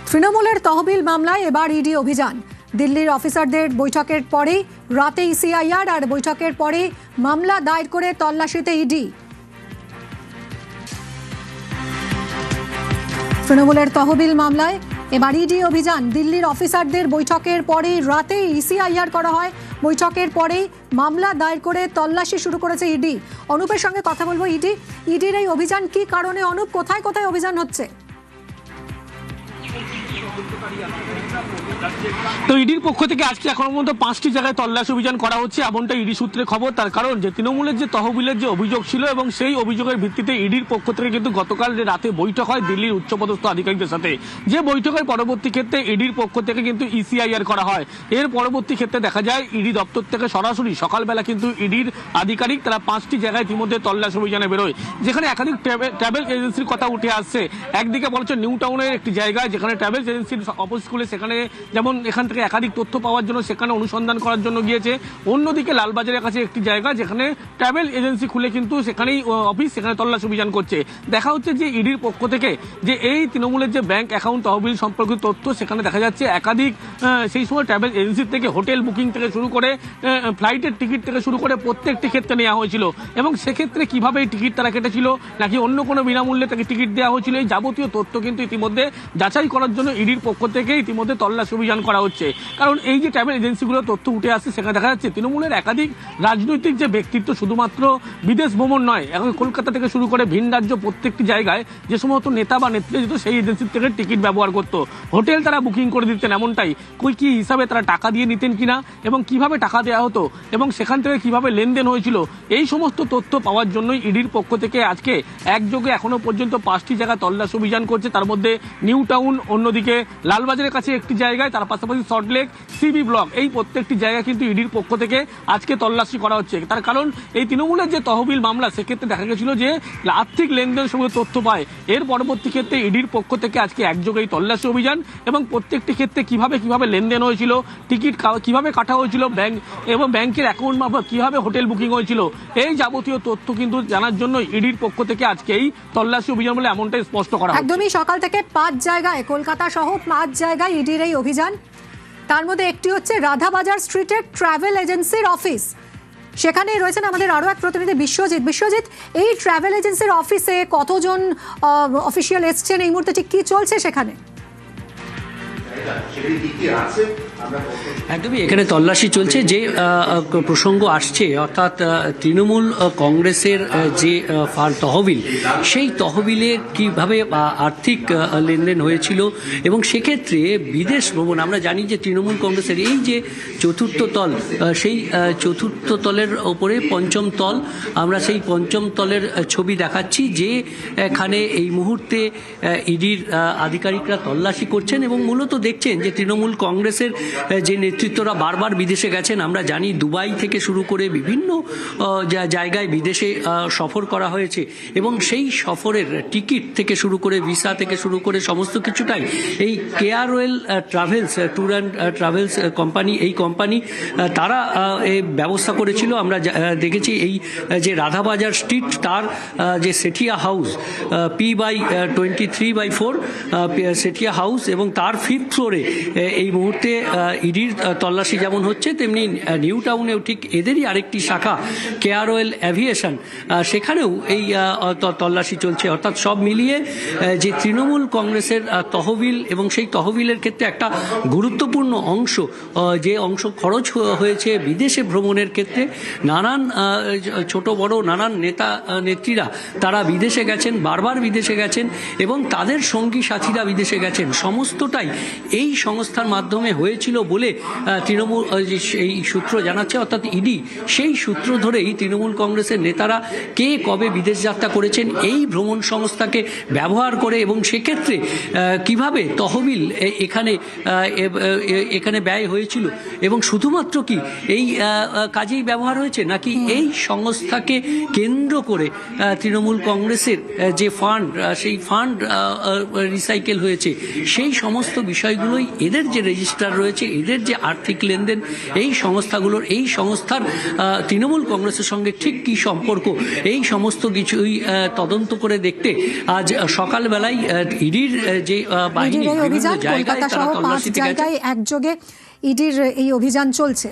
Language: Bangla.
তৃণমূলের তহবিল মামলায় এবার ইডি অভিযান। দিল্লির অফিসারদের বৈঠকের পরেই রাতে সিআইআর আর বৈঠকের পরে মামলা দায়ের করে তল্লাশিতে ইডি। তৃণমূলের তহবিল মামলায় এবার ইডি অভিযান। দিল্লির অফিসারদের বৈঠকের পরেই রাতে সিআইআর করা হয়, বৈঠকের পরেই মামলা দায়ের করে তল্লাশি শুরু করেছে ইডি। অনুপের সঙ্গে কথা বলবো। ইডির এই অভিযান কি কারণে? অনুপ, কোথায় কোথায় অভিযান হচ্ছে? তো ইডির পক্ষ থেকে আজকে এখনো পর্যন্ত 5টি জায়গায় তল্লাশি অভিযান করা হচ্ছে, এমনটা ইডি সূত্রে খবর। তার কারণ যে তৃণমূলের যে তহবিলের যে অভিযোগ ছিল এবং সেই অভিযোগের ভিত্তিতে ইডির পক্ষ থেকে কিন্তু গতকাল যে রাতে বৈঠক হয় দিল্লির উচ্চপদস্থ আধিকারিকদের সাথে, যে বৈঠকের পরবর্তী ক্ষেত্রে ইডির পক্ষ থেকে কিন্তু ইসিআইআর করা হয়। এর পরবর্তী ক্ষেত্রে দেখা যায় ইডি দপ্তর থেকে সরাসরি সকালবেলা কিন্তু ইডির আধিকারিক তারা 5টি জায়গায় ইতিমধ্যে তল্লাশি অভিযানে বেরোয়, যেখানে একাধিক ট্রাভেল এজেন্সির কথা উঠে আসছে। একদিকে বলছে নিউ টাউনের একটি জায়গা যেখানে ট্রাভেল এজেন্সির অফিস খুলে, সেখানে যেমন এখান থেকে একাধিক তথ্য পাওয়ার জন্য সেখানে অনুসন্ধান করার জন্য গিয়েছে। অন্যদিকে লালবাজারের কাছে একটি জায়গা যেখানে ট্রাভেল এজেন্সি খুলে কিন্তু সেখানেই অফিস, সেখানে তল্লাশি অভিযান করছে। দেখা হচ্ছে যে ইডির পক্ষ থেকে যে এই তৃণমূলের যে ব্যাংক অ্যাকাউন্ট তহবিল সম্পর্কিত তথ্য, সেখানে দেখা যাচ্ছে একাধিক সেই সময় ট্রাভেল এজেন্সি থেকে হোটেল বুকিং থেকে শুরু করে ফ্লাইটের টিকিট থেকে শুরু করে প্রত্যেকটি ক্ষেত্রে নেওয়া হয়েছিল এবং সেক্ষেত্রে কিভাবে এই টিকিট তারা কেটেছিল নাকি অন্য কোনো বিনামূল্যে তাকে টিকিট দেওয়া হয়েছিল, এই যাবতীয় তথ্য কিন্তু ইতিমধ্যে যাচাই করার জন্য ইডির পক্ষ থেকে ইতিমধ্যে তল্লাশি অভিযান করা হচ্ছে। কারণ এই যে ট্রাভেল এজেন্সিগুলোর তথ্য উঠে আসছে, সেখানে দেখা যাচ্ছে তৃণমূলের একাধিক রাজনৈতিক যে ব্যক্তিত্ব শুধুমাত্র বিদেশ ভ্রমণ নয়, এখন কলকাতা থেকে শুরু করে ভিন রাজ্য প্রত্যেকটি জায়গায় যে সমস্ত নেতা বা নেত্রী যেত সেই এজেন্সির থেকে টিকিট ব্যবহার করতো, হোটেল তারা বুকিং করে দিতেন এমনটাই, কি হিসাবে তারা টাকা দিয়ে নিতেন কিনা এবং কিভাবে টাকা দেওয়া হতো এবং সেখান থেকে কিভাবে লেনদেন হয়েছিল, এই সমস্ত তথ্য পাওয়ার জন্যই ইডির পক্ষ থেকে আজকে একযোগে এখনো পর্যন্ত 5টি জায়গা তল্লাশি অভিযান করছে। তার মধ্যে নিউ টাউন, অন্যদিকে লালবাজারের কাছে একটি জায়গায়, তার পাশাপাশি সল্টলেক, সিবি ব্লক, এই প্রত্যেকটি জায়গা কিন্তু ইডির পক্ষ থেকে আজকে তল্লাশি করা হচ্ছে। তার কারণ এই তৃণমূলের যে তহবিল মামলা, সেক্ষেত্রে দেখা গেছিল যে আর্থিক লেনদেন সঙ্গে তথ্য পায়। এর পরবর্তী ক্ষেত্রে ইডির পক্ষ থেকে আজকে একযোগে এই তল্লাশি অভিযান এবং প্রত্যেকটি ক্ষেত্রে কিভাবে লেনদেন হয়েছিল, টিকিট কিভাবে কাটা হয়েছিল, ব্যাংক এবং ব্যাংকের অ্যাকাউন্ট মারফত কিভাবে হোটেল বুকিং হয়েছিল, এই যাবতীয় তথ্য কিন্তু জানার জন্য ইডির পক্ষ থেকে আজকে এই তল্লাশি অভিযান বলে এমনটাই স্পষ্ট করা হচ্ছে। একদমই সকাল থেকে 5 জায়গায়, কলকাতা সহ 5 জায়গায় ইডির এই অভিযান। তার মধ্যে একটি হচ্ছে রাধাবাজার স্ট্রিটের ট্রাভেল এজেন্সির অফিস। সেখানে রয়েছেন আমাদের আরো এক প্রতিনিধি বিশ্বজিৎ। এই ট্রাভেল এজেন্সির অফিসে কতজন অফিসিয়াল এসছেন, এই মুহূর্তে ঠিক কি চলছে সেখানে? একদমই এখানে তল্লাশি চলছে। যে প্রসঙ্গ আসছে, অর্থাৎ তৃণমূল কংগ্রেসের যে তহবিল, সেই তহবিলে কিভাবে আর্থিক লেনদেন হয়েছিল এবং সেক্ষেত্রে বিদেশ ভ্রমণ। আমরা জানি যে তৃণমূল কংগ্রেসের এই যে চতুর্থ তল, সেই চতুর্থ তলের ওপরে পঞ্চম তল, আমরা সেই পঞ্চম তলের ছবি দেখাচ্ছি, যে এখানে এই মুহূর্তে ইডির আধিকারিকরা তল্লাশি করছেন এবং মূলত দেখছেন যে তৃণমূল কংগ্রেসের যে নেতৃত্বরা বারবার বিদেশে গেছেন। আমরা জানি দুবাই থেকে শুরু করে বিভিন্ন জায়গায় বিদেশে সফর করা হয়েছে এবং সেই সফরের টিকিট থেকে শুরু করে ভিসা থেকে শুরু করে সমস্ত কিছুটাই এই KROL travels, tour and travels company, এই কোম্পানি তারা এই ব্যবস্থা করেছিল। আমরা দেখেছি এই যে রাধাবাজার স্ট্রিট, তার যে Sethia house, P/23/4 Sethia house, এবং তার 5th ফ্লোরে এই মুহূর্তে ইডির তল্লাশি যেমন হচ্ছে, তেমনি নিউ টাউনেও ঠিক এদেরই আরেকটি শাখা কেআরওএল অ্যাভিয়েশন, সেখানেও এই তল্লাশি চলছে। অর্থাৎ সব মিলিয়ে যে তৃণমূল কংগ্রেসের তহবিল এবং সেই তহবিলের ক্ষেত্রে একটা গুরুত্বপূর্ণ অংশ, যে অংশ খরচ হয়েছে বিদেশে ভ্রমণের ক্ষেত্রে, নানান ছোট বড় নানান নেতা নেত্রীরা তারা বিদেশে গেছেন, বারবার বিদেশে গেছেন এবং তাদের সঙ্গী সাথীরা বিদেশে গেছেন, সমস্তটাই এই সংস্থার মাধ্যমে হয়েছিল বলে তৃণমূল এই সূত্র জানাচ্ছে। অর্থাৎ ইডি সেই সূত্র ধরেই তৃণমূল কংগ্রেসের নেতারা কে কবে বিদেশ যাত্রা করেছেন এই ভ্রমণ সংস্থাকে ব্যবহার করে এবং সেক্ষেত্রে কিভাবে তহবিল এখানে ব্যয় হয়েছিল এবং শুধুমাত্র কি এই কাজেই ব্যবহার হয়েছে নাকি এই সংস্থাকে কেন্দ্র করে তৃণমূল কংগ্রেসের যে ফান্ড, সেই ফান্ড রিসাইকেল হয়েছে, সেই সমস্ত বিষয়গুলোই এদের যে রেজিস্টার রয়েছে রয়েছে, এদের যে আর্থিক লেনদেন এই সংস্থাগুলোর, এই সংস্থার তৃণমূল কংগ্রেসের সঙ্গে ঠিক কী সম্পর্ক, এই সমস্ত কিছুই তদন্ত করে দেখতে আজ সকালবেলায় ইডির যে বাহিনী ইডির এই বিভিন্ন অভিযান জায়গায় কলকাতা তারা সহ 5 তল্লাশিতে গেছে। জায়গায় একযোগে ইডির এই অভিযান চলছে।